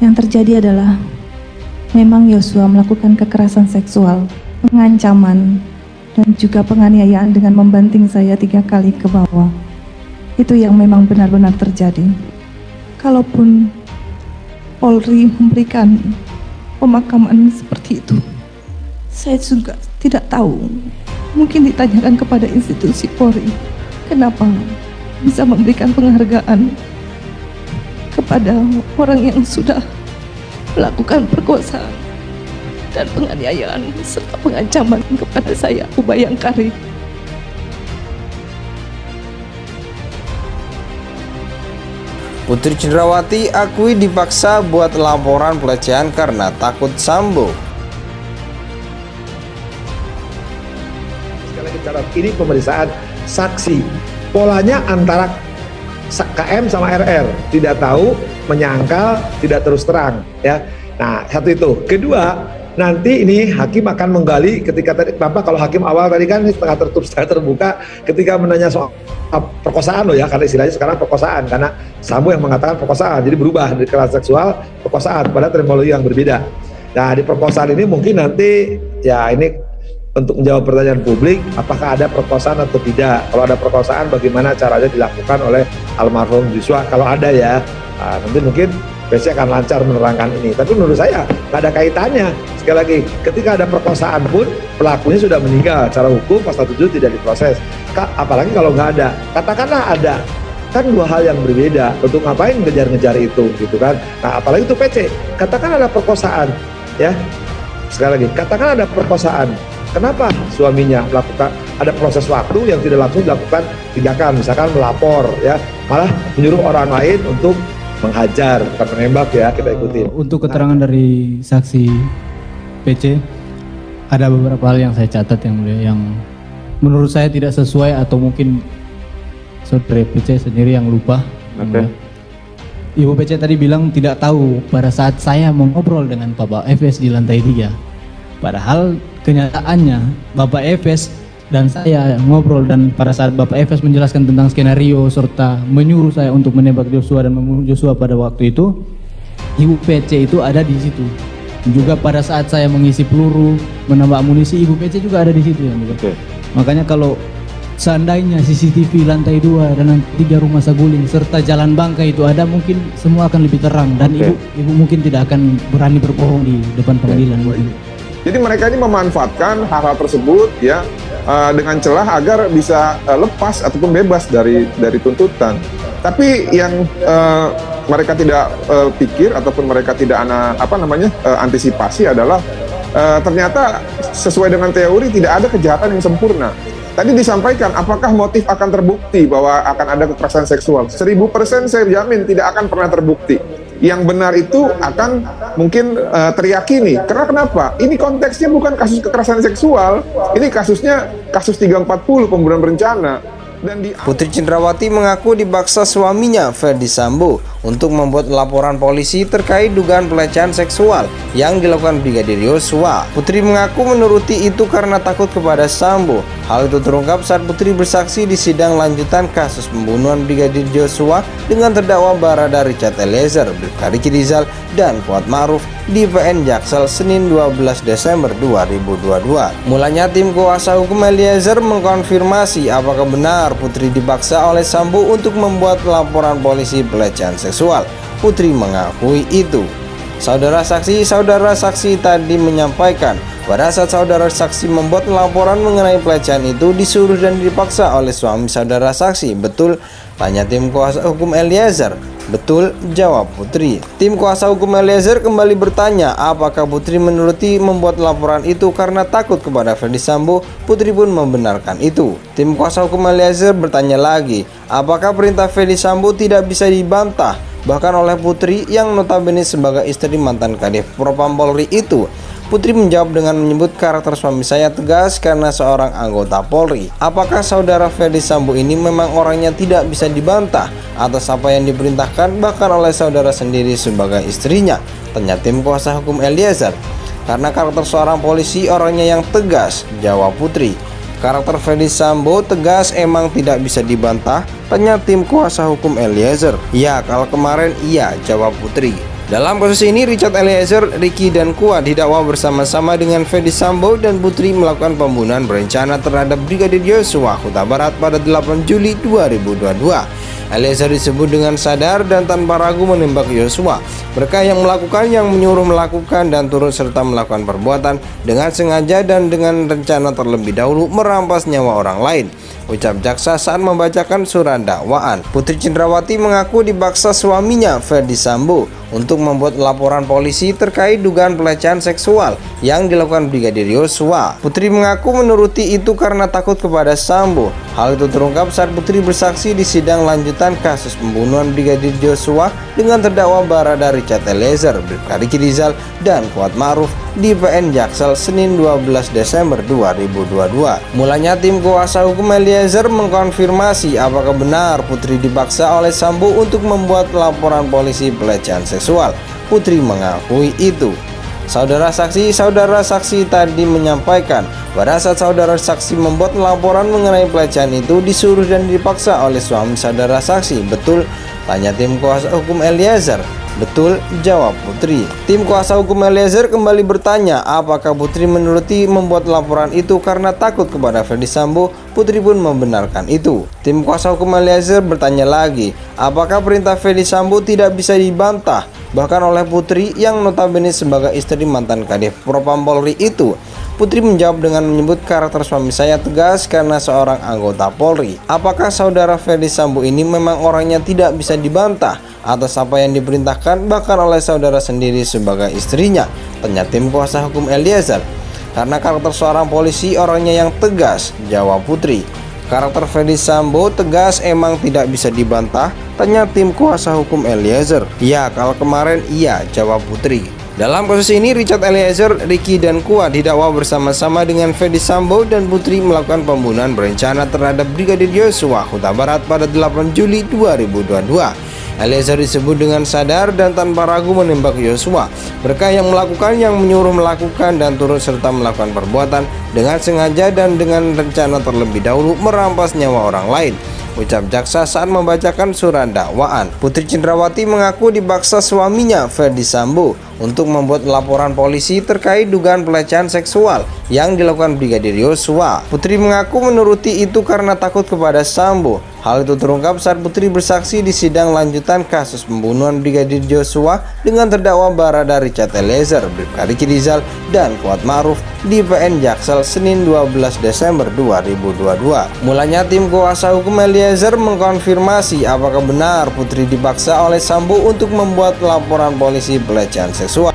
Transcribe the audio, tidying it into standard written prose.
Yang terjadi adalah memang Yosua melakukan kekerasan seksual, pengancaman, dan juga penganiayaan dengan membanting saya 3 kali ke bawah. Itu yang memang benar-benar terjadi. Kalaupun Polri memberikan pemakaman seperti itu, saya juga tidak tahu. Mungkin ditanyakan kepada institusi Polri, kenapa bisa memberikan penghargaan kepada orang yang sudah melakukan perkosaan dan penganiayaan serta pengancaman kepada saya, Abu Bayangkari. Putri Cenderawati akui dipaksa buat laporan pelecehan karena takut Sambo. Sekali lagi catat, ini pemeriksaan saksi. Polanya antara KM sama RR, tidak tahu, menyangkal, tidak terus terang, ya. Nah, satu itu. Kedua, nanti ini hakim akan menggali ketika tadi, kenapa kalau hakim awal tadi kan ini setengah tertutup setengah terbuka ketika menanya soal perkosaan loh ya, karena istilahnya sekarang perkosaan, karena Sambo yang mengatakan perkosaan, jadi berubah dari kekerasan seksual perkosaan pada terminologi yang berbeda. Nah, di perkosaan ini mungkin nanti ya ini untuk menjawab pertanyaan publik, apakah ada perkosaan atau tidak. Kalau ada perkosaan, bagaimana caranya dilakukan oleh almarhum Joshua. Kalau ada ya, nah, nanti mungkin PC akan lancar menerangkan ini. Tapi menurut saya nggak ada kaitannya. Sekali lagi, ketika ada perkosaan pun pelakunya sudah meninggal. Secara hukum pasal 7 tidak diproses. Apalagi kalau nggak ada. Katakanlah ada, kan dua hal yang berbeda. Untuk ngapain ngejar-ngejar itu, gitu kan? Nah, apalagi itu PC. Katakan ada perkosaan, ya. Sekali lagi, katakan ada perkosaan. Kenapa suaminya melakukan, ada proses waktu yang tidak langsung dilakukan tindakan, misalkan melapor, ya, malah menyuruh orang lain untuk menghajar, bukan menembak, ya, kita ikuti. Untuk keterangan dari saksi PC, ada beberapa hal yang saya catat yang menurut saya tidak sesuai atau mungkin saudara PC sendiri yang lupa. Oke. Ibu PC tadi bilang tidak tahu pada saat saya mengobrol dengan Bapak FS di lantai 3. Padahal kenyataannya Bapak Efes dan saya ngobrol, dan pada saat Bapak Efes menjelaskan tentang skenario serta menyuruh saya untuk menembak Joshua dan membunuh Joshua pada waktu itu, Ibu PC itu ada di situ. Juga pada saat saya mengisi peluru, menambah amunisi, Ibu PC juga ada di situ ya. Oke. Makanya kalau seandainya CCTV lantai 2 dan 3 rumah saguling serta jalan bangka itu ada, mungkin semua akan lebih terang dan ibu mungkin tidak akan berani berbohong di depan pengadilan. Jadi mereka ini memanfaatkan hal-hal tersebut ya dengan celah agar bisa lepas ataupun bebas dari tuntutan. Tapi yang mereka tidak pikir ataupun mereka tidak antisipasi adalah ternyata sesuai dengan teori tidak ada kejahatan yang sempurna. Tadi disampaikan apakah motif akan terbukti bahwa akan ada kekerasan seksual. 1000% saya jamin tidak akan pernah terbukti. Yang benar itu akan mungkin teriyakini. Karena kenapa? Ini konteksnya bukan kasus kekerasan seksual, ini kasusnya kasus 340 pembunuhan berencana. Putri Cenderawati mengaku dipaksa suaminya Ferdi Sambo untuk membuat laporan polisi terkait dugaan pelecehan seksual yang dilakukan Brigadir Yosua. Putri mengaku menuruti itu karena takut kepada Sambo. Hal itu terungkap saat Putri bersaksi di sidang lanjutan kasus pembunuhan Brigadir Yosua dengan terdakwa Barada Richard Eliezer, Bribka Riki Rizal, dan Kuat Ma'ruf di PN Jaksel Senin 12 Desember 2022. Mulanya tim kuasa hukum Eliezer mengkonfirmasi apakah benar Putri dipaksa oleh Sambo untuk membuat laporan polisi pelecehan seksual. Putri mengakui itu. Saudara saksi tadi menyampaikan pada saat saudara saksi membuat laporan mengenai pelecehan itu disuruh dan dipaksa oleh suami saudara saksi. Betul? Tanya tim kuasa hukum Eliezer. Betul, jawab Putri. Tim kuasa hukum Eliezer kembali bertanya apakah Putri menuruti membuat laporan itu karena takut kepada Ferdi Sambo. Putri pun membenarkan itu. Tim kuasa hukum Eliezer bertanya lagi, apakah perintah Ferdi Sambo tidak bisa dibantah bahkan oleh Putri yang notabene sebagai istri mantan Kadif Propam Polri itu. Putri menjawab dengan menyebut karakter suami saya tegas karena seorang anggota Polri. Apakah saudara Ferdi Sambo ini memang orangnya tidak bisa dibantah atas apa yang diperintahkan bahkan oleh saudara sendiri sebagai istrinya? Tanya tim kuasa hukum Eliezer. Karena karakter seorang polisi orangnya yang tegas, jawab Putri. Karakter Ferdi Sambo tegas emang tidak bisa dibantah? Tanya tim kuasa hukum Eliezer. Ya, kalau kemarin iya, jawab Putri. Dalam kasus ini, Richard Eliezer, Ricky, dan Kuat didakwa bersama-sama dengan Ferdi Sambo dan Putri melakukan pembunuhan berencana terhadap Brigadir Yosua Huta Barat pada 8 Juli 2022. Eliezer disebut dengan sadar dan tanpa ragu menembak Yosua. Mereka yang melakukan, yang menyuruh melakukan, dan turut serta melakukan perbuatan dengan sengaja dan dengan rencana terlebih dahulu merampas nyawa orang lain, ucap jaksa saat membacakan surat dakwaan. Putri Cendrawati mengaku dipaksa suaminya Ferdi Sambo untuk membuat laporan polisi terkait dugaan pelecehan seksual yang dilakukan Brigadir Yosua. Putri mengaku menuruti itu karena takut kepada Sambo. Hal itu terungkap saat Putri bersaksi di sidang lanjutan kasus pembunuhan Brigadir Yosua dengan terdakwa Barada Richard Eliezer, Bribka Riki Rizal, dan Kuat Ma'ruf di PN Jaksel Senin 12 Desember 2022. Mulanya tim kuasa hukum Eliezer mengkonfirmasi apakah benar Putri dipaksa oleh Sambo untuk membuat laporan polisi pelecehan seksual. Putri mengakui itu. Saudara saksi tadi menyampaikan pada saat saudara saksi membuat laporan mengenai pelecehan itu disuruh dan dipaksa oleh suami saudara saksi, betul? Tanya tim kuasa hukum Eliezer. Betul, jawab Putri. Tim kuasa hukum Eliezer kembali bertanya apakah Putri menuruti membuat laporan itu karena takut kepada Ferdi Sambo. Putri pun membenarkan itu. Tim kuasa hukum Eliezer bertanya lagi, apakah perintah Ferdi Sambo tidak bisa dibantah bahkan oleh Putri yang notabene sebagai istri mantan Kadif Propam Polri itu? Putri menjawab dengan menyebut karakter suami saya tegas karena seorang anggota Polri. Apakah saudara Ferdi Sambo ini memang orangnya tidak bisa dibantah atas apa yang diperintahkan bahkan oleh saudara sendiri sebagai istrinya? Tanya tim kuasa hukum Eliezer. Karena karakter seorang polisi orangnya yang tegas, jawab Putri. Karakter Ferdi Sambo tegas emang tidak bisa dibantah? Tanya tim kuasa hukum Eliezer. Ya, kalau kemarin iya, jawab Putri. Dalam kasus ini, Richard Eliezer, Ricky, dan Kuat didakwa bersama-sama dengan Ferdi Sambo dan Putri melakukan pembunuhan berencana terhadap Brigadir Yosua Huta Barat pada 8 Juli 2022. Eliezer disebut dengan sadar dan tanpa ragu menembak Yosua. Mereka yang melakukan, yang menyuruh melakukan, dan turut serta melakukan perbuatan dengan sengaja dan dengan rencana terlebih dahulu merampas nyawa orang lain, ucap jaksa saat membacakan surat dakwaan. Putri Cendrawati mengaku dipaksa suaminya Ferdi Sambo untuk membuat laporan polisi terkait dugaan pelecehan seksual yang dilakukan Brigadir Yosua. Putri mengaku menuruti itu karena takut kepada Sambo. Hal itu terungkap saat Putri bersaksi di sidang lanjutan kasus pembunuhan Brigadir Yosua dengan terdakwa Barada Richard Eliezer, Bribka Riki Rizal, dan Kuat Ma'ruf di PN Jaksel Senin 12 Desember 2022. Mulanya tim kuasa hukum Eliezer mengkonfirmasi apakah benar Putri dipaksa oleh Sambo untuk membuat laporan polisi pelecehan seksual.